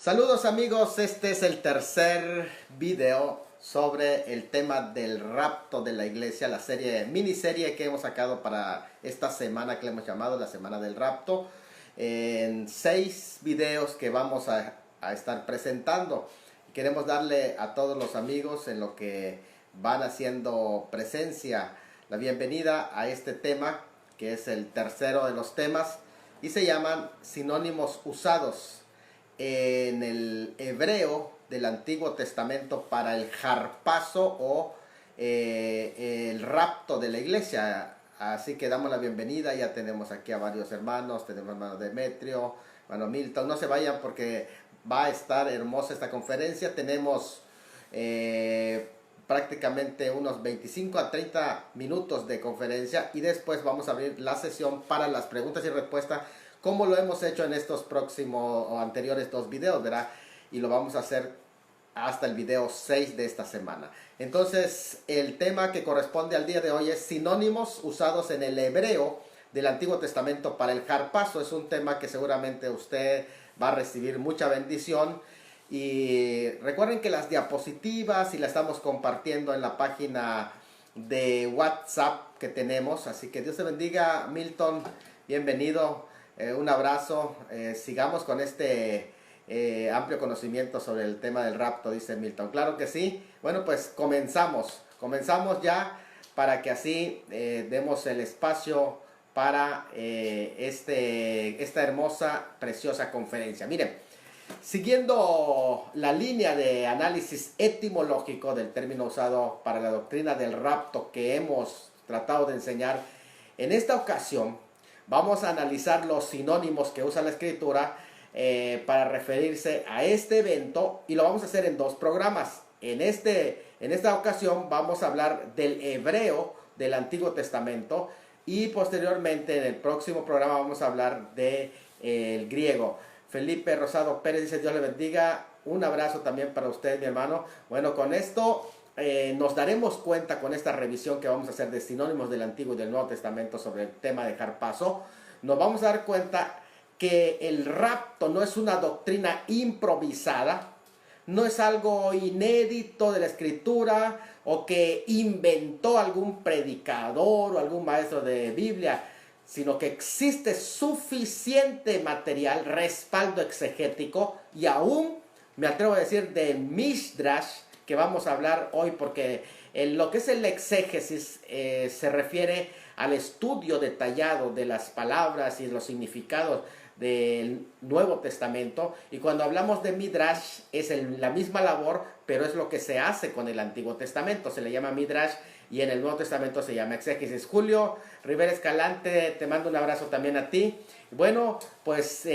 Saludos amigos, este es el tercer video sobre el tema del rapto de la iglesia, la miniserie que hemos sacado para esta semana que le hemos llamado la semana del rapto, en 6 videos que vamos a estar presentando. Queremos darle a todos los amigos en lo que van haciendo presencia la bienvenida a este tema, que es el tercero de los temas y se llaman sinónimos usados en el hebreo del Antiguo Testamento para el harpazo o el rapto de la iglesia. Así que damos la bienvenida. Ya tenemos aquí a varios hermanos. Tenemos hermano Demetrio, hermano Milton. No se vayan porque va a estar hermosa esta conferencia. Tenemos prácticamente unos 25 a 30 minutos de conferencia y después vamos a abrir la sesión para las preguntas y respuestas, como lo hemos hecho en estos próximos o anteriores 2 videos, ¿verdad? Y lo vamos a hacer hasta el video 6 de esta semana. Entonces, el tema que corresponde al día de hoy es sinónimos usados en el hebreo del Antiguo Testamento para el harpazo. Es un tema que seguramente usted va a recibir mucha bendición. Y recuerden que las diapositivas y las estamos compartiendo en la página de WhatsApp que tenemos. Así que Dios te bendiga, Milton. Bienvenido. Un abrazo, sigamos con este amplio conocimiento sobre el tema del rapto, dice Milton. Claro que sí. Bueno, pues comenzamos ya para que así demos el espacio para esta hermosa, preciosa conferencia. Miren, siguiendo la línea de análisis etimológico del término usado para la doctrina del rapto que hemos tratado de enseñar, en esta ocasión vamos a analizar los sinónimos que usa la escritura para referirse a este evento, y lo vamos a hacer en 2 programas. En esta ocasión vamos a hablar del hebreo del Antiguo Testamento y posteriormente en el próximo programa vamos a hablar del griego. Felipe Rosado Pérez dice: Dios le bendiga. Un abrazo también para usted, mi hermano. Bueno, con esto nos daremos cuenta, con esta revisión que vamos a hacer de sinónimos del Antiguo y del Nuevo Testamento sobre el tema de harpazo, nos vamos a dar cuenta que el rapto no es una doctrina improvisada, no es algo inédito de la escritura o que inventó algún predicador o algún maestro de Biblia, sino que existe suficiente material, respaldo exegético y aún, me atrevo a decir, de Midrash, que vamos a hablar hoy, porque lo que es el exégesis se refiere al estudio detallado de las palabras y los significados del Nuevo Testamento, y cuando hablamos de Midrash es la misma labor, pero es lo que se hace con el Antiguo Testamento, se le llama Midrash, y en el Nuevo Testamento se llama exégesis. Julio Rivera Escalante, te mando un abrazo también a ti. Bueno, pues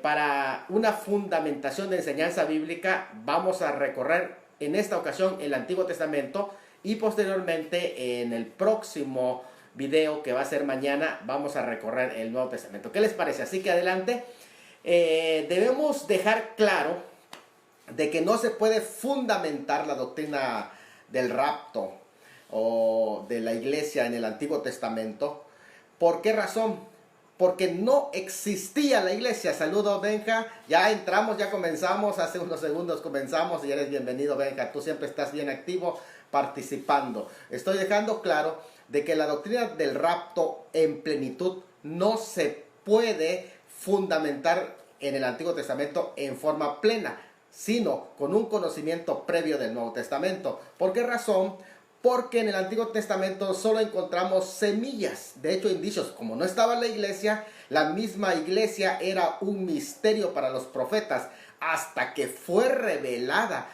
para una fundamentación de enseñanza bíblica vamos a recorrer en esta ocasión el Antiguo Testamento, y posteriormente en el próximo video, que va a ser mañana, vamos a recorrer el Nuevo Testamento. ¿Qué les parece? Así que adelante. Debemos dejar claro de que no se puede fundamentar la doctrina del rapto o de la iglesia en el Antiguo Testamento. ¿Por qué razón? Porque no existía la iglesia. Saludos, Benja. Ya entramos, ya comenzamos. Hace unos segundos comenzamos y eres bienvenido, Benja. Tú siempre estás bien activo participando. Estoy dejando claro de que la doctrina del rapto en plenitud no se puede fundamentar en el Antiguo Testamento en forma plena, sino con un conocimiento previo del Nuevo Testamento. ¿Por qué razón? Porque en el Antiguo Testamento solo encontramos semillas. De hecho, indicios, como no estaba la iglesia, la misma iglesia era un misterio para los profetas, hasta que fue revelada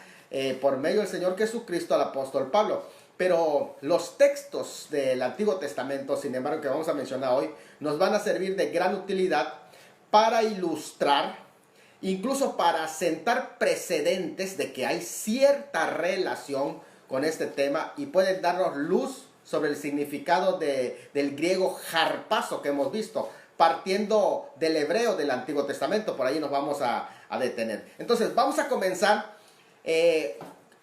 por medio del Señor Jesucristo al apóstol Pablo. Pero los textos del Antiguo Testamento, sin embargo, que vamos a mencionar hoy, nos van a servir de gran utilidad para ilustrar, incluso para sentar precedentes de que hay cierta relación con este tema, y pueden darnos luz sobre el significado del griego harpazo que hemos visto, partiendo del hebreo del Antiguo Testamento. Por ahí nos vamos a detener. Entonces vamos a comenzar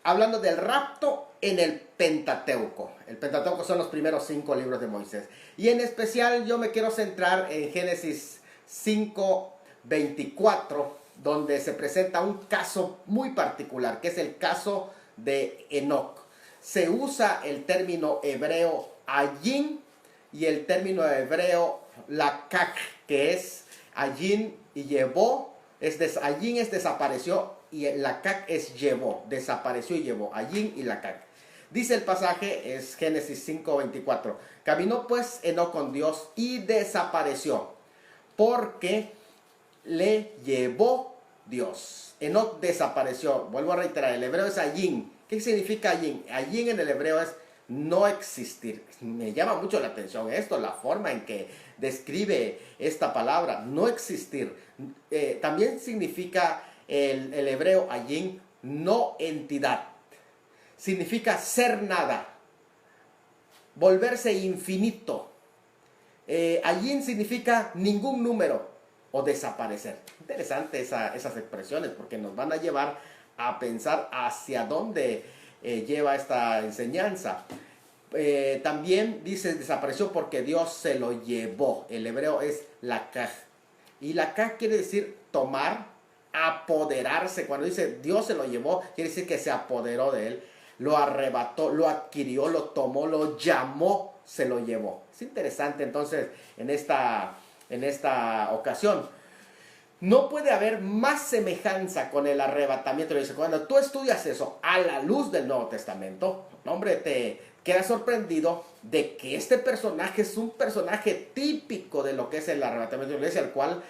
hablando del rapto en el Pentateuco. El Pentateuco son los primeros 5 libros de Moisés, y en especial yo me quiero centrar en Génesis 5:24 donde se presenta un caso muy particular, que es el caso de Enoc. Se usa el término hebreo ayin y el término hebreo lakak, que es ayin y llevó. Ayin es desapareció y lakak es llevó, desapareció y llevó, ayin y lakak. Dice el pasaje, es Génesis 5:24, caminó pues Enoc con Dios y desapareció, porque le llevó Dios. Enoc desapareció. Vuelvo a reiterar, el hebreo es ayin. ¿Qué significa ayin? Ayin en el hebreo es no existir. Me llama mucho la atención esto, la forma en que describe esta palabra, no existir. También significa el hebreo ayin, no entidad. Significa ser nada, volverse infinito. Ayin significa ningún número o desaparecer. Interesante esas expresiones, porque nos van a llevar a pensar hacia dónde lleva esta enseñanza. También dice desapareció porque Dios se lo llevó. El hebreo es lakaj. Y lakaj quiere decir tomar, apoderarse. Cuando dice Dios se lo llevó, quiere decir que se apoderó de él, lo arrebató, lo adquirió, lo tomó, lo llamó, se lo llevó. Es interesante entonces en esta ocasión. No puede haber más semejanza con el arrebatamiento. Dice, cuando tú estudias eso a la luz del Nuevo Testamento, hombre, te quedas sorprendido de que este personaje es un personaje típico de lo que es el arrebatamiento de la iglesia, el cual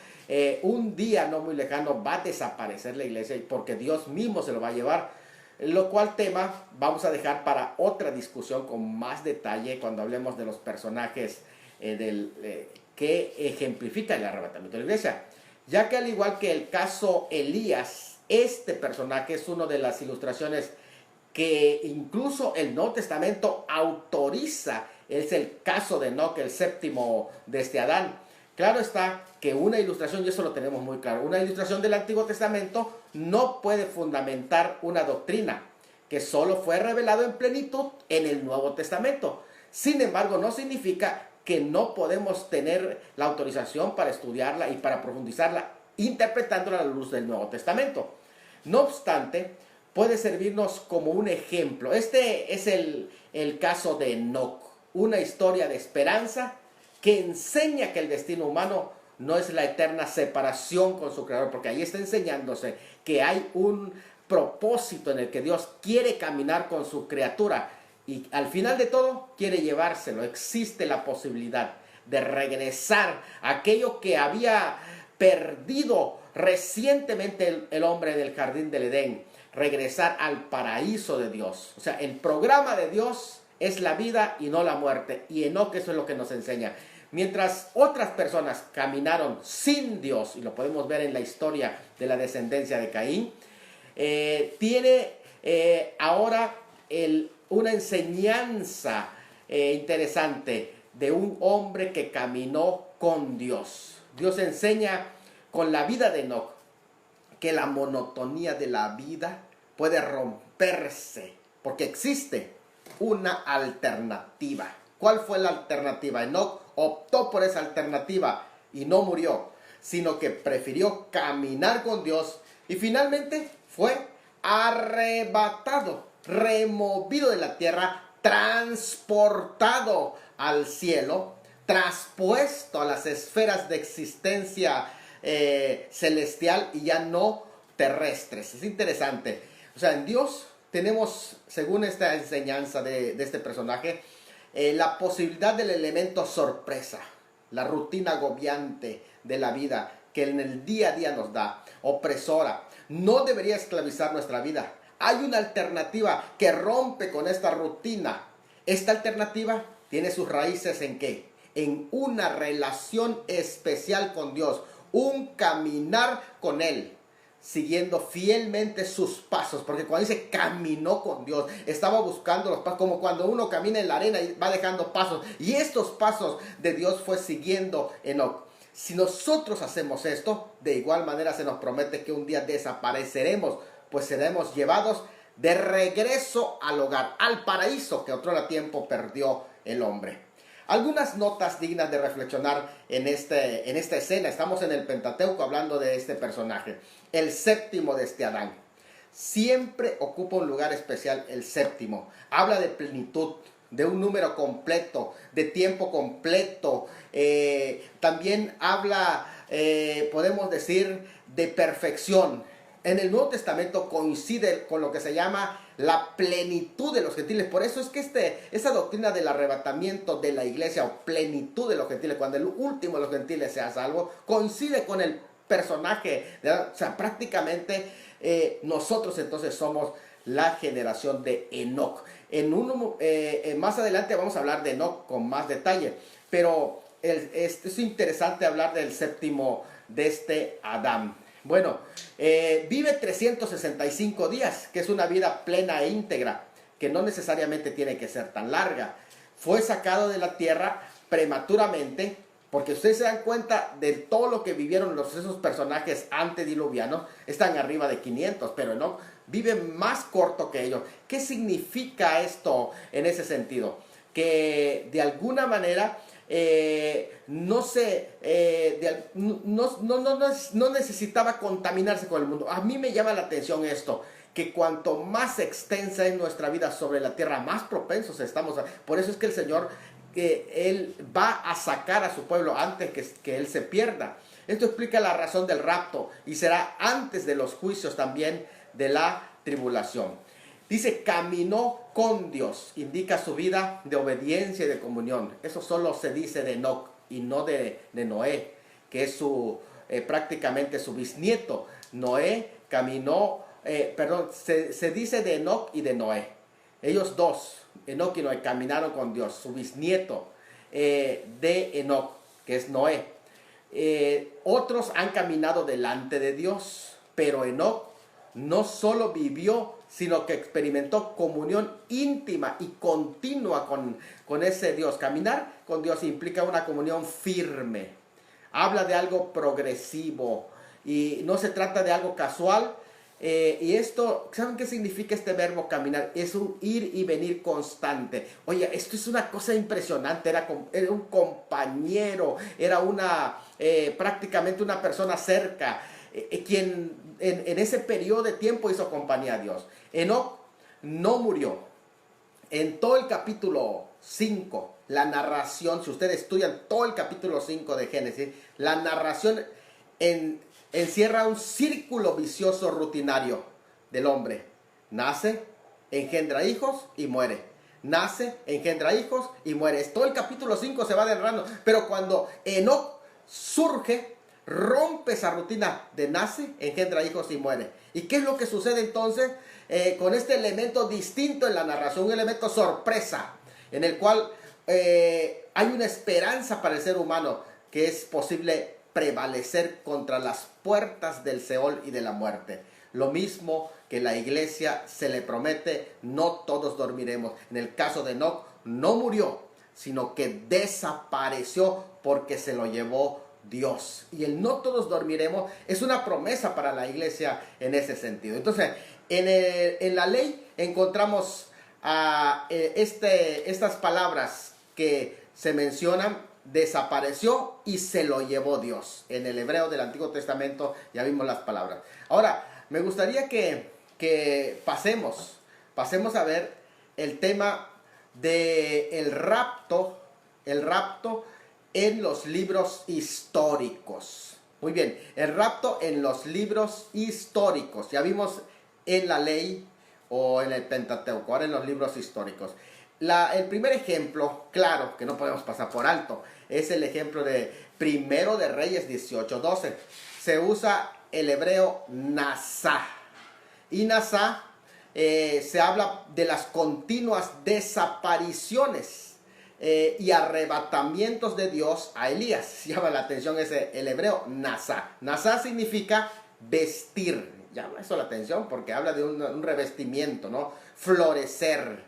un día no muy lejano va a desaparecer la iglesia porque Dios mismo se lo va a llevar. Lo cual tema vamos a dejar para otra discusión con más detalle cuando hablemos de los personajes que ejemplifica el arrebatamiento de la iglesia. Ya que al igual que el caso Elías, este personaje es una de las ilustraciones que incluso el Nuevo Testamento autoriza. Es el caso de Enoc, el séptimo de Adán. Claro está que una ilustración, y eso lo tenemos muy claro, una ilustración del Antiguo Testamento no puede fundamentar una doctrina que solo fue revelado en plenitud en el Nuevo Testamento. Sin embargo, no significa que no podemos tener la autorización para estudiarla y para profundizarla, interpretándola a la luz del Nuevo Testamento. No obstante, puede servirnos como un ejemplo. Este es el caso de Enoc, una historia de esperanza que enseña que el destino humano no es la eterna separación con su creador, porque ahí está enseñándose que hay un propósito en el que Dios quiere caminar con su criatura y al final de todo quiere llevárselo. Existe la posibilidad de regresar a aquello que había perdido recientemente el hombre del jardín del Edén, regresar al paraíso de Dios. O sea, el programa de Dios es la vida y no la muerte, y Enoc eso es lo que nos enseña. Mientras otras personas caminaron sin Dios, y lo podemos ver en la historia de la descendencia de Caín, tiene ahora una enseñanza interesante de un hombre que caminó con Dios. Dios enseña con la vida de Enoc que la monotonía de la vida puede romperse, porque existe una alternativa. ¿Cuál fue la alternativa? Enoc optó por esa alternativa y no murió, sino que prefirió caminar con Dios y finalmente fue arrebatado, removido de la tierra, transportado al cielo, traspuesto a las esferas de existencia celestial y ya no terrestres. Es interesante. O sea, en Dios tenemos, según esta enseñanza de este personaje, la posibilidad del elemento sorpresa, la rutina agobiante de la vida que en el día a día nos da, opresora, no debería esclavizar nuestra vida. Hay una alternativa que rompe con esta rutina. Esta alternativa tiene sus raíces ¿en qué? En una relación especial con Dios, un caminar con Él, siguiendo fielmente sus pasos, porque cuando dice caminó con Dios, estaba buscando los pasos, como cuando uno camina en la arena y va dejando pasos, y estos pasos de Dios fue siguiendo Enoc. Si nosotros hacemos esto, de igual manera se nos promete que un día desapareceremos, pues seremos llevados de regreso al hogar, al paraíso que otro tiempo perdió el hombre. Algunas notas dignas de reflexionar en esta escena. Estamos en el Pentateuco hablando de este personaje, el séptimo de este Adán. Siempre ocupa un lugar especial el séptimo. Habla de plenitud, de un número completo, de tiempo completo. También habla, podemos decir, de perfección. En el Nuevo Testamento coincide con lo que se llama la plenitud de los gentiles. Por eso es que esa doctrina del arrebatamiento de la iglesia, o plenitud de los gentiles, cuando el último de los gentiles sea salvo, coincide con el personaje. O sea, prácticamente nosotros entonces somos la generación de Enoc. Más adelante vamos a hablar de Enoc con más detalle, pero es interesante hablar del séptimo de este Adán. Bueno, vive 365 días, que es una vida plena e íntegra, que no necesariamente tiene que ser tan larga. Fue sacado de la tierra prematuramente, porque ustedes se dan cuenta de todo lo que vivieron esos personajes antediluvianos, están arriba de 500, pero no, vive más corto que ellos. ¿Qué significa esto en ese sentido? Que de alguna manera no necesitaba contaminarse con el mundo. A mí me llama la atención esto, que cuanto más extensa es nuestra vida sobre la tierra, más propensos estamos. Por eso es que el Señor, Él va a sacar a su pueblo antes que Él se pierda. Esto explica la razón del rapto y será antes de los juicios también de la tribulación. Dice, caminó con Dios, indica su vida de obediencia y de comunión. Eso solo se dice de Enoc y no de Noé, que es prácticamente su bisnieto. Noé caminó, se dice de Enoc y de Noé. Ellos dos, Enoc y Noé, caminaron con Dios. Su bisnieto de Enoc, que es Noé. Otros han caminado delante de Dios, pero Enoc no solo vivió, sino que experimentó comunión íntima y continua con ese Dios. Caminar con Dios implica una comunión firme. Habla de algo progresivo y no se trata de algo casual. Y esto, ¿saben qué significa este verbo caminar? Es un ir y venir constante. Oye, esto es una cosa impresionante. Era un compañero, era prácticamente una persona cerca, quien en ese periodo de tiempo hizo compañía a Dios. Enoc no murió. En todo el capítulo 5, la narración, si ustedes estudian todo el capítulo 5 de Génesis, la narración encierra un círculo vicioso rutinario del hombre. Nace, engendra hijos y muere. Nace, engendra hijos y muere. Todo el capítulo 5 se va derramando. Pero cuando Enoc surge, rompe esa rutina de nace, engendra hijos y muere. ¿Y qué es lo que sucede entonces con este elemento distinto en la narración? Un elemento sorpresa, en el cual hay una esperanza para el ser humano, que es posible prevalecer contra las puertas del Seol y de la muerte. Lo mismo que la iglesia se le promete, no todos dormiremos. En el caso de Enoc, no murió, sino que desapareció porque se lo llevó Dios. Y el no todos dormiremos es una promesa para la iglesia en ese sentido. Entonces, en la ley encontramos estas palabras que se mencionan: desapareció y se lo llevó Dios. En el hebreo del Antiguo Testamento ya vimos las palabras. Ahora, me gustaría que pasemos a ver el tema del rapto, en los libros históricos. Muy bien, el rapto en los libros históricos. Ya vimos en la ley o en el Pentateuco, ahora en los libros históricos. El primer ejemplo, claro, que no podemos pasar por alto, es el ejemplo de Primero de Reyes 18:12. Se usa el hebreo nasá. Y nasá se habla de las continuas desapariciones y arrebatamientos de Dios a Elías. Llama la atención el hebreo nasá. Nasá significa vestir. Llama eso la atención porque habla de un revestimiento, ¿no? Florecer,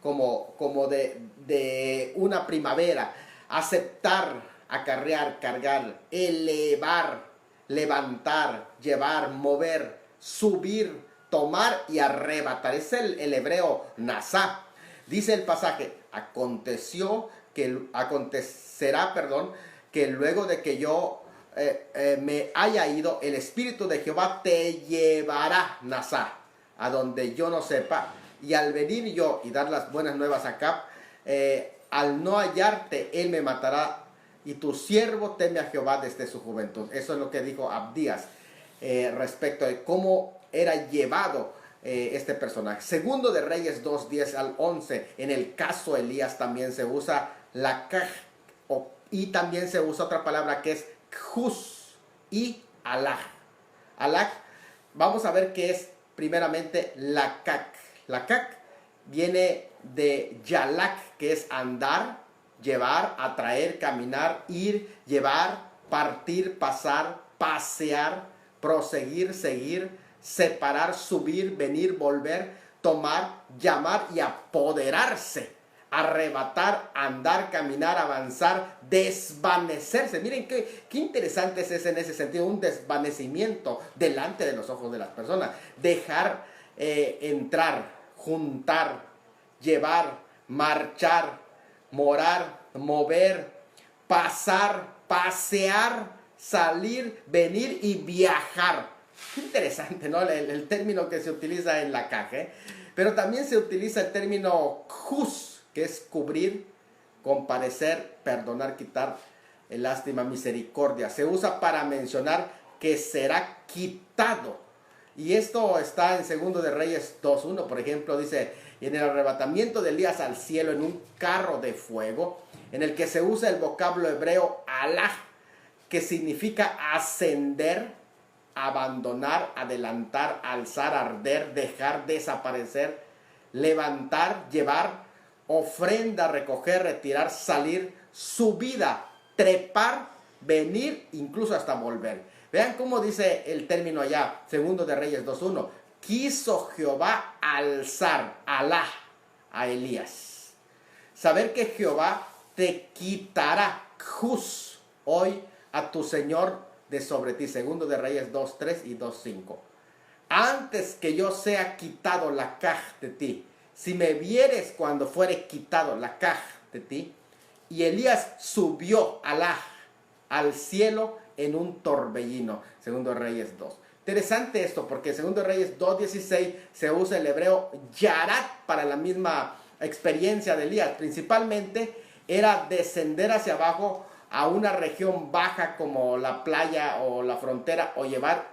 como de una primavera. Aceptar, acarrear, cargar, elevar, levantar, llevar, mover, subir, tomar y arrebatar. Es el hebreo nasá. Dice el pasaje: aconteció que acontecerá, perdón, que luego de que yo me haya ido, el Espíritu de Jehová te llevará, Nazá, a donde yo no sepa, y al venir yo y dar las buenas nuevas a Acab, al no hallarte, él me matará, y tu siervo teme a Jehová desde su juventud. Eso es lo que dijo Abdías respecto de cómo era llevado este personaje. Segundo de Reyes 2, 10 al 11, en el caso Elías también se usa la kaj, y también se usa otra palabra que es Jus y Alaj. Alaj, vamos a ver qué es primeramente la kak. La kak viene de Yalak, que es andar, llevar, atraer, caminar, ir, llevar, partir, pasar, pasear, proseguir, seguir, separar, subir, venir, volver, tomar, llamar y apoderarse. Arrebatar, andar, caminar, avanzar, desvanecerse. Miren qué interesante es en ese sentido, un desvanecimiento delante de los ojos de las personas. Dejar entrar, juntar, llevar, marchar, morar, mover, pasar, pasear, salir, venir y viajar. Qué interesante, ¿no? El término que se utiliza en la caja, pero también se utiliza el término jus, que es cubrir, compadecer, perdonar, quitar, lástima, misericordia. Se usa para mencionar que será quitado. Y esto está en 2 de Reyes 2.1, por ejemplo, dice, en el arrebatamiento de Elías al cielo en un carro de fuego, en el que se usa el vocablo hebreo alaj, que significa ascender, abandonar, adelantar, alzar, arder, dejar, desaparecer, levantar, llevar, ofrenda, recoger, retirar, salir, subida, trepar, venir, incluso hasta volver. Vean cómo dice el término allá, 2 de Reyes 2.1. Quiso Jehová alzar, Alá, a Elías. Saber que Jehová te quitará, jus, hoy a tu Señor de sobre ti. 2 de Reyes 2.3 y 2.5. Antes que yo sea quitado la caj de ti, si me vieres cuando fuere quitado la caja de ti. Y Elías subió al cielo en un torbellino. 2 Reyes 2. Interesante esto, porque en 2 Reyes 2.16 se usa el hebreo yarat para la misma experiencia de Elías. Principalmente era descender hacia abajo a una región baja como la playa o la frontera, o llevar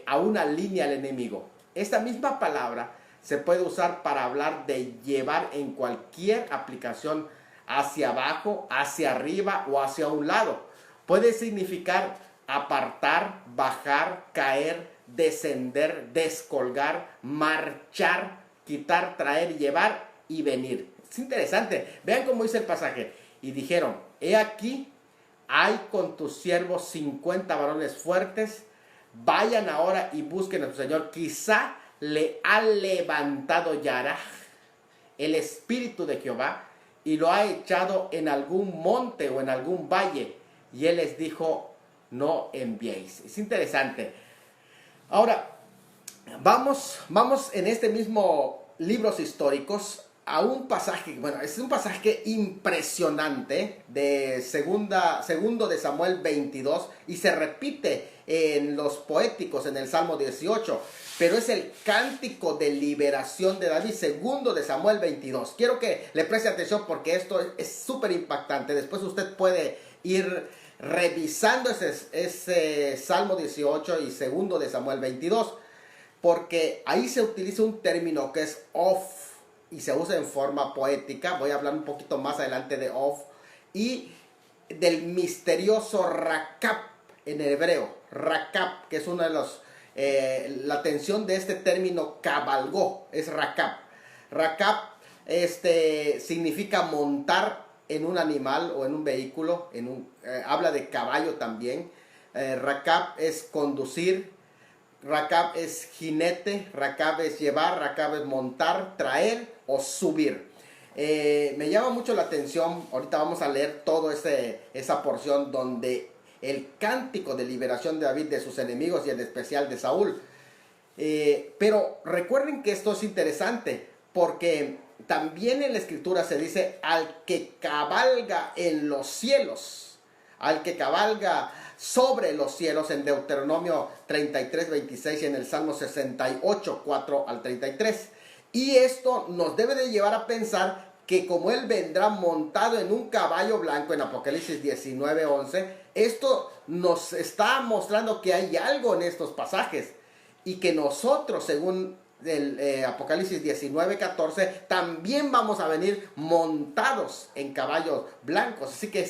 a una línea al enemigo. Esta misma palabra se puede usar para hablar de llevar en cualquier aplicación hacia abajo, hacia arriba o hacia un lado. Puede significar apartar, bajar, caer, descender, descolgar, marchar, quitar, traer, llevar y venir. Es interesante. Vean cómo dice el pasaje. Y dijeron, he aquí, hay con tus siervos 50 varones fuertes. Vayan ahora y busquen a tu Señor. Quizá le ha levantado Yaraj, el Espíritu de Jehová, y lo ha echado en algún monte o en algún valle. Y él les dijo, no enviéis. Es interesante. Ahora, vamos en este mismo libros históricos a un pasaje, bueno, es un pasaje impresionante de segundo de Samuel 22, y se repite en los poéticos en el Salmo 18, pero es el cántico de liberación de David, 2 de Samuel 22. Quiero que le preste atención porque esto es súper impactante. Después usted puede ir revisando ese Salmo 18 y 2 de Samuel 22, porque ahí se utiliza un término que es of, y se usa en forma poética. Voy a hablar un poquito más adelante de of y del misterioso rakab en hebreo. Rakab, que es uno de los la tensión de este término cabalgó, es rakab. Rakab significa montar en un animal o en un vehículo, habla de caballo también. Rakab es conducir, rakab es jinete, rakab es llevar, rakab es montar, traer o subir. Me llama mucho la atención, ahorita vamos a leer toda esa porción donde el cántico de liberación de David de sus enemigos y en especial de Saúl. Pero recuerden que esto es interesante, porque también en la escritura se dice al que cabalga en los cielos, al que cabalga sobre los cielos en Deuteronomio 33, 26 y en el Salmo 68, 4 al 33. Y esto nos debe de llevar a pensar que como Él vendrá montado en un caballo blanco en Apocalipsis 19, 11, esto nos está mostrando que hay algo en estos pasajes y que nosotros, según el Apocalipsis 19, 14, también vamos a venir montados en caballos blancos. Así que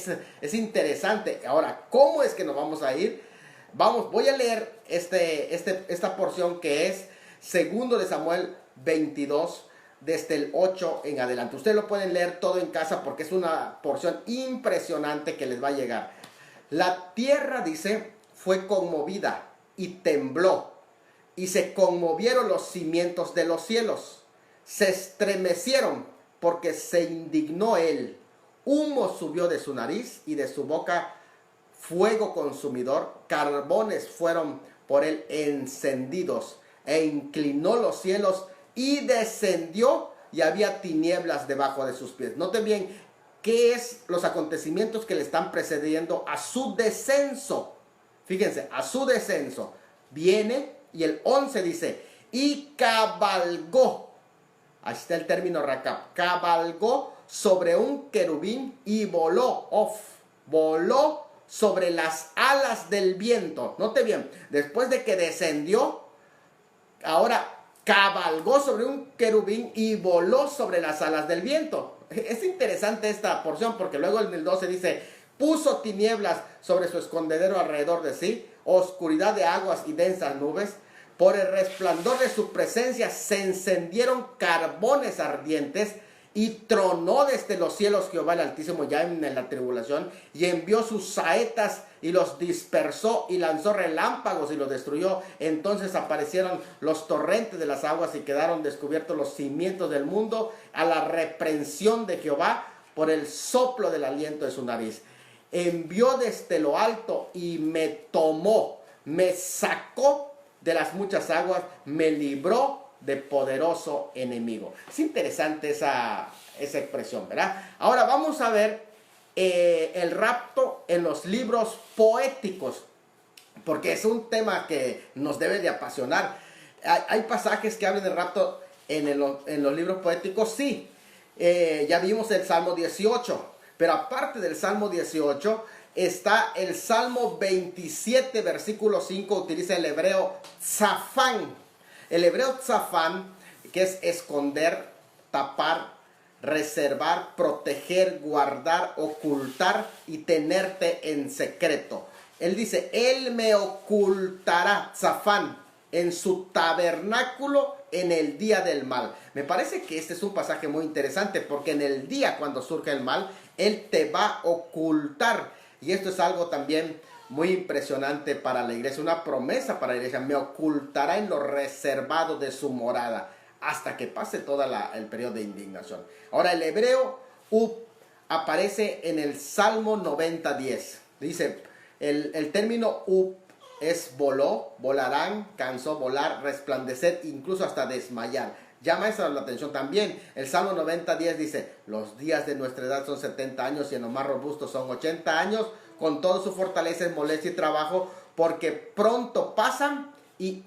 es interesante. Ahora, ¿cómo es que nos vamos a ir? Voy a leer esta porción que es segundo de Samuel 22, desde el 8 en adelante. Ustedes lo pueden leer todo en casa porque es una porción impresionante que les va a llegar. La tierra, dice, fue conmovida y tembló, y se conmovieron los cimientos de los cielos. Se estremecieron porque se indignó él. Humo subió de su nariz y de su boca fuego consumidor. Carbones fueron por él encendidos. E inclinó los cielos y descendió, y había tinieblas debajo de sus pies. Noten bien qué es los acontecimientos que le están precediendo a su descenso. Fíjense, a su descenso. Viene y el 11 dice, y cabalgó. Ahí está el término rakab. Cabalgó sobre un querubín y voló. Voló sobre las alas del viento. Note bien, después de que descendió, ahora cabalgó sobre un querubín y voló sobre las alas del viento. Es interesante esta porción porque luego en el 12 dice, puso tinieblas sobre su escondedero alrededor de sí, oscuridad de aguas y densas nubes. Por el resplandor de su presencia se encendieron carbones ardientes, y tronó desde los cielos Jehová el Altísimo ya en la tribulación, y envió sus saetas y los dispersó, y lanzó relámpagos y los destruyó. Entonces aparecieron los torrentes de las aguas y quedaron descubiertos los cimientos del mundo a la reprensión de Jehová por el soplo del aliento de su nariz. Envió desde lo alto y me tomó, me sacó de las muchas aguas, me libró de poderoso enemigo. Es interesante esa expresión, ¿verdad? Ahora vamos a ver el rapto en los libros poéticos, porque es un tema que nos debe de apasionar. Hay pasajes que hablan del rapto en los libros poéticos, sí. Ya vimos el Salmo 18, pero aparte del Salmo 18 está el Salmo 27, versículo 5, utiliza el hebreo tzafán. El hebreo tzafán, que es esconder, tapar, reservar, proteger, guardar, ocultar y tenerte en secreto. Él dice, Él me ocultará, tzafán, en su tabernáculo en el día del mal. Me parece que este es un pasaje muy interesante porque en el día cuando surge el mal, Él te va a ocultar. Y esto es algo también muy impresionante para la iglesia, una promesa para la iglesia. Me ocultará en lo reservado de su morada hasta que pase todo el periodo de indignación. Ahora el hebreo aparece en el Salmo 90:10. Dice, el término es voló, volarán, cansó, volar, resplandecer, incluso hasta desmayar. Llama eso la atención también. El Salmo 90:10 dice, los días de nuestra edad son 70 años y en los más robustos son 80 años. Con toda su fortaleza, molestia y trabajo, porque pronto pasan y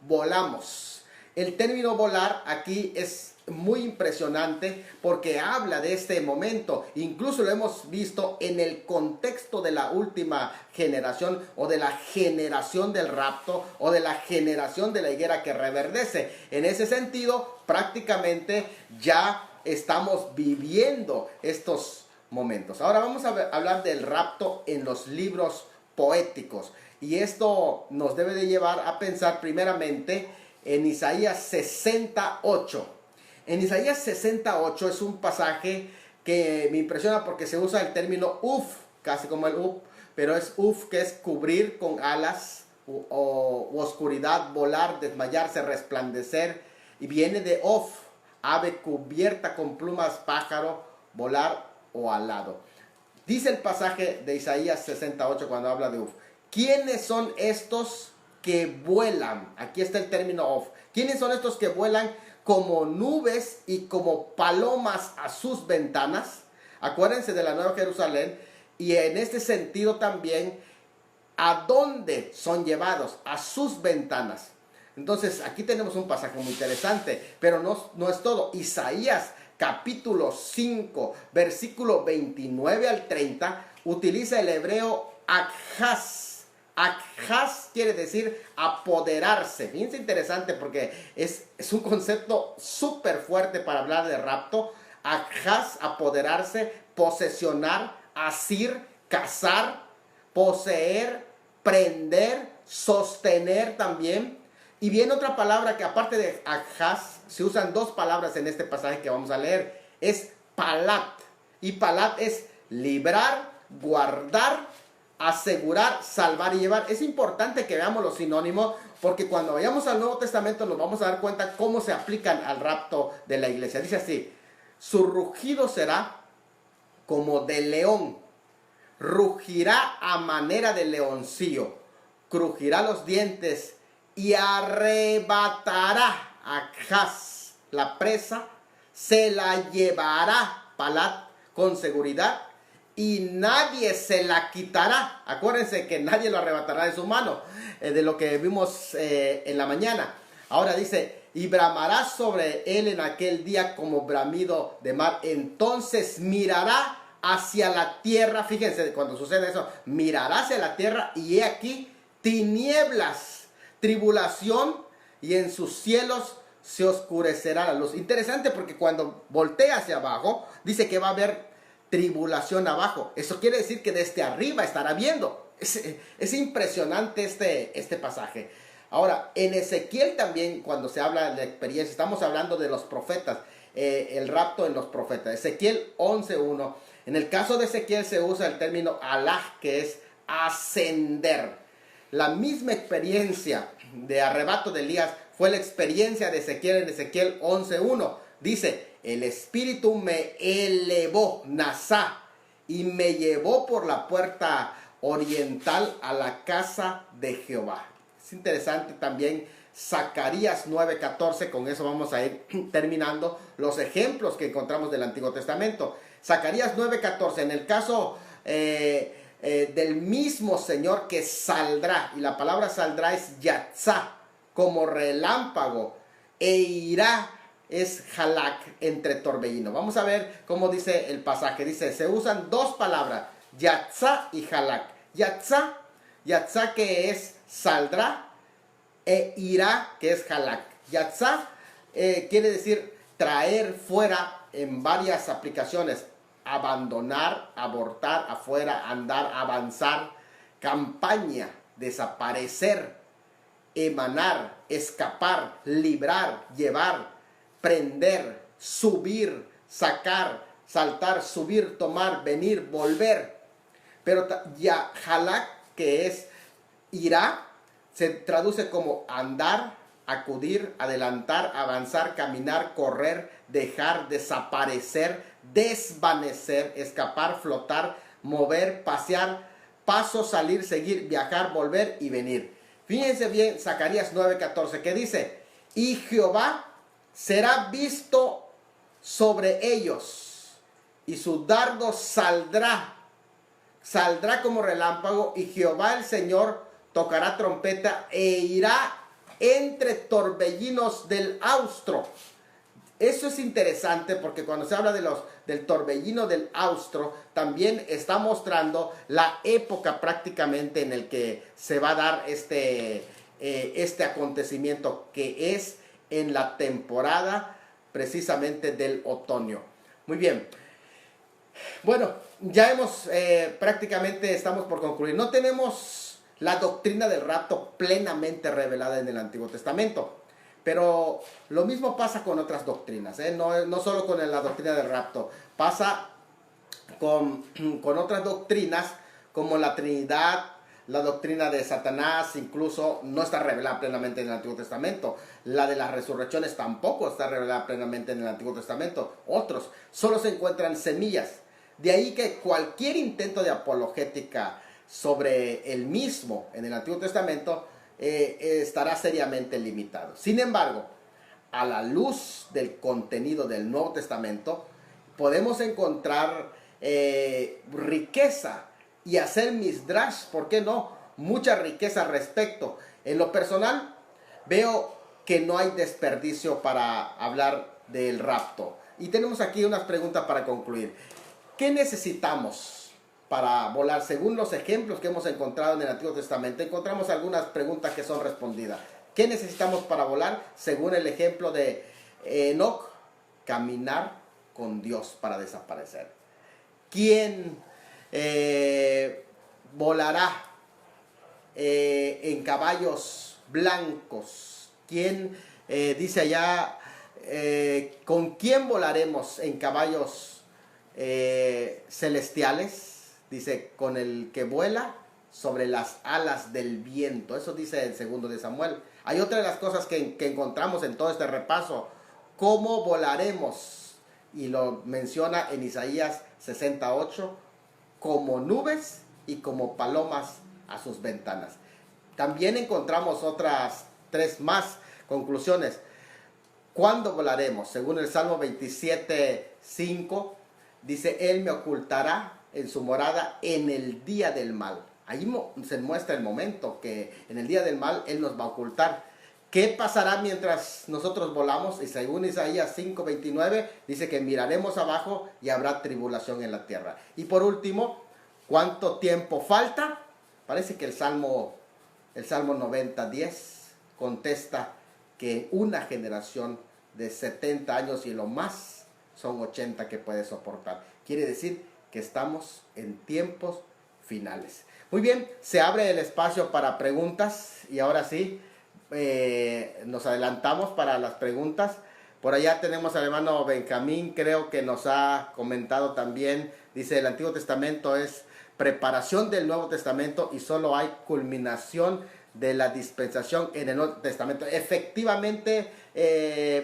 volamos. El término volar aquí es muy impresionante porque habla de este momento. Incluso lo hemos visto en el contexto de la última generación o de la generación del rapto o de la generación de la higuera que reverdece. En ese sentido, prácticamente ya estamos viviendo estos momentos. Ahora vamos a hablar del rapto en los libros poéticos. Y esto nos debe de llevar a pensar primeramente en Isaías 68. En Isaías 68 es un pasaje que me impresiona porque se usa el término casi como el pero es que es cubrir con alas o oscuridad, volar, desmayarse, resplandecer. Y viene de ave cubierta con plumas, pájaro, volar o alado. Dice el pasaje de Isaías 68 cuando habla de ¿quiénes son estos que vuelan. Aquí está el término of. ¿Quiénes son estos que vuelan como nubes y como palomas a sus ventanas? Acuérdense de la Nueva Jerusalén. Y en este sentido también, ¿a dónde son llevados? A sus ventanas. Entonces, aquí tenemos un pasaje muy interesante, pero no es todo. Isaías capítulo 5, versículo 29 al 30, utiliza el hebreo akhaz. Akhaz quiere decir apoderarse. Fíjense, interesante porque es un concepto súper fuerte para hablar de rapto. Akhaz, apoderarse, posesionar, asir, cazar, poseer, prender, sostener también. Y viene otra palabra que aparte de akhaz, se usan dos palabras en este pasaje que vamos a leer. Es palat. Y palat es librar, guardar, asegurar, salvar y llevar. Es importante que veamos los sinónimos porque cuando vayamos al Nuevo Testamento nos vamos a dar cuenta cómo se aplican al rapto de la iglesia. Dice así: su rugido será como de león, rugirá a manera de leoncillo, crujirá los dientes y arrebatará akhaz la presa, se la llevará palat con seguridad y nadie se la quitará. Acuérdense que nadie lo arrebatará de su mano, de lo que vimos en la mañana. Ahora dice: y bramará sobre él en aquel día como bramido de mar. Entonces mirará hacia la tierra. Fíjense cuando sucede eso: mirará hacia la tierra y he aquí tinieblas, tribulación, y en sus cielos se oscurecerá la luz. Interesante porque cuando voltea hacia abajo dice que va a haber tribulación abajo. Eso quiere decir que desde arriba estará viendo. Es impresionante este pasaje. Ahora, en Ezequiel también, cuando se habla de experiencia, estamos hablando de los profetas, el rapto en los profetas. Ezequiel 11:1. En el caso de Ezequiel se usa el término alaj, que es ascender. La misma experiencia de arrebato de Elías fue la experiencia de Ezequiel en Ezequiel 11:1. Dice: el Espíritu me elevó, Nasá, y me llevó por la puerta oriental a la casa de Jehová. Es interesante también Zacarías 9:14, con eso vamos a ir terminando los ejemplos que encontramos del Antiguo Testamento. Zacarías 9:14, en el caso del mismo Señor que saldrá, y la palabra saldrá es yatzá, como relámpago, e irá es halak, entre torbellino. Vamos a ver cómo dice el pasaje. Dice, se usan dos palabras, yatzá y halak. Yatzá que es saldrá, e irá, que es halak. Yatzá quiere decir traer fuera en varias aplicaciones: abandonar, abortar, afuera, andar, avanzar, campaña, desaparecer, emanar, escapar, librar, llevar, prender, subir, sacar, saltar, subir, tomar, venir, volver. Pero ya halak, que es irá, se traduce como andar, acudir, adelantar, avanzar, caminar, correr, dejar, desaparecer, desvanecer, escapar, flotar, mover, pasear, paso, salir, seguir, viajar, volver y venir. Fíjense bien Zacarías 9:14, que dice: y Jehová será visto sobre ellos, y su dardo saldrá como relámpago, y Jehová el Señor tocará trompeta e irá entre torbellinos del austro. Eso es interesante porque cuando se habla del torbellino del austro, también está mostrando la época prácticamente en el que se va a dar este acontecimiento, que es en la temporada precisamente del otoño. Muy bien. Bueno, ya prácticamente estamos por concluir. No tenemos la doctrina del rapto plenamente revelada en el Antiguo Testamento. Pero lo mismo pasa con otras doctrinas, no solo con la doctrina del rapto. Pasa con otras doctrinas como la Trinidad, la doctrina de Satanás, incluso no está revelada plenamente en el Antiguo Testamento. La de las resurrecciones tampoco está revelada plenamente en el Antiguo Testamento. Otros, solo se encuentran semillas. De ahí que cualquier intento de apologética sobre el mismo en el Antiguo Testamento estará seriamente limitado. Sin embargo, a la luz del contenido del Nuevo Testamento, podemos encontrar riqueza y hacer misdrash, ¿por qué no? Mucha riqueza al respecto. En lo personal, veo que no hay desperdicio para hablar del rapto. Y tenemos aquí unas preguntas para concluir. ¿Qué necesitamos para volar? Según los ejemplos que hemos encontrado en el Antiguo Testamento, encontramos algunas preguntas que son respondidas. ¿Qué necesitamos para volar? Según el ejemplo de Enoc, caminar con Dios para desaparecer. ¿Quién volará en caballos blancos? ¿Quién dice allá, con quién volaremos en caballos celestiales? Dice, con el que vuela sobre las alas del viento. Eso dice el segundo de Samuel. Hay otra de las cosas que encontramos en todo este repaso. ¿Cómo volaremos? Y lo menciona en Isaías 68, como nubes y como palomas a sus ventanas. También encontramos otras 3 más conclusiones. ¿Cuándo volaremos? Según el Salmo 27:5, dice, Él me ocultará en su morada en el día del mal. Ahí se muestra el momento que en el día del mal Él nos va a ocultar. ¿Qué pasará mientras nosotros volamos? Y según Isaías 5:29, dice que miraremos abajo y habrá tribulación en la tierra. Y por último, ¿cuánto tiempo falta? Parece que el Salmo 90:10 contesta que en una generación de 70 años y lo más son 80 que puede soportar. Quiere decir que estamos en tiempos finales. Muy bien, se abre el espacio para preguntas y ahora sí, nos adelantamos para las preguntas. Por allá tenemos al hermano Benjamín, creo que nos ha comentado también, dice, el Antiguo Testamento es preparación del Nuevo Testamento y solo hay culminación de la dispensación en el Nuevo Testamento. Efectivamente,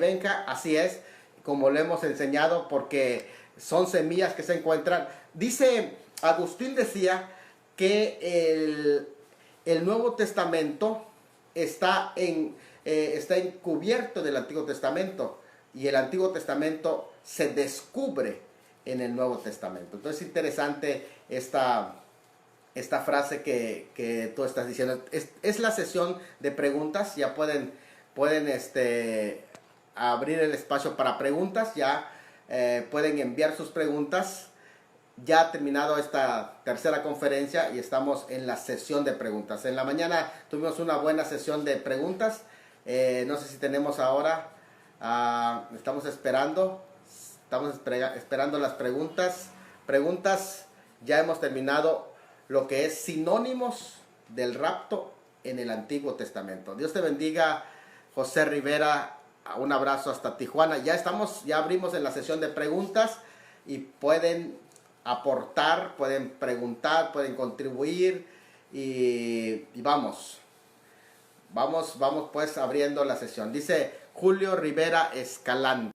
Benja, así es, como lo hemos enseñado, porque son semillas que se encuentran. Dice, Agustín decía que el Nuevo Testamento está encubierto del Antiguo Testamento y el Antiguo Testamento se descubre en el Nuevo Testamento. Entonces es interesante esta frase que tú estás diciendo. Es la sesión de preguntas. Ya pueden abrir el espacio para preguntas. Ya pueden enviar sus preguntas. Ya ha terminado esta tercera conferencia y estamos en la sesión de preguntas. En la mañana tuvimos una buena sesión de preguntas. No sé si tenemos ahora. Estamos esperando las preguntas. Ya hemos terminado lo que es sinónimos del rapto en el Antiguo Testamento. Dios te bendiga, José Rivera. Un abrazo hasta Tijuana. Ya abrimos en la sesión de preguntas y pueden aportar, pueden preguntar, pueden contribuir y vamos pues abriendo la sesión. Dice Julio Rivera Escalante.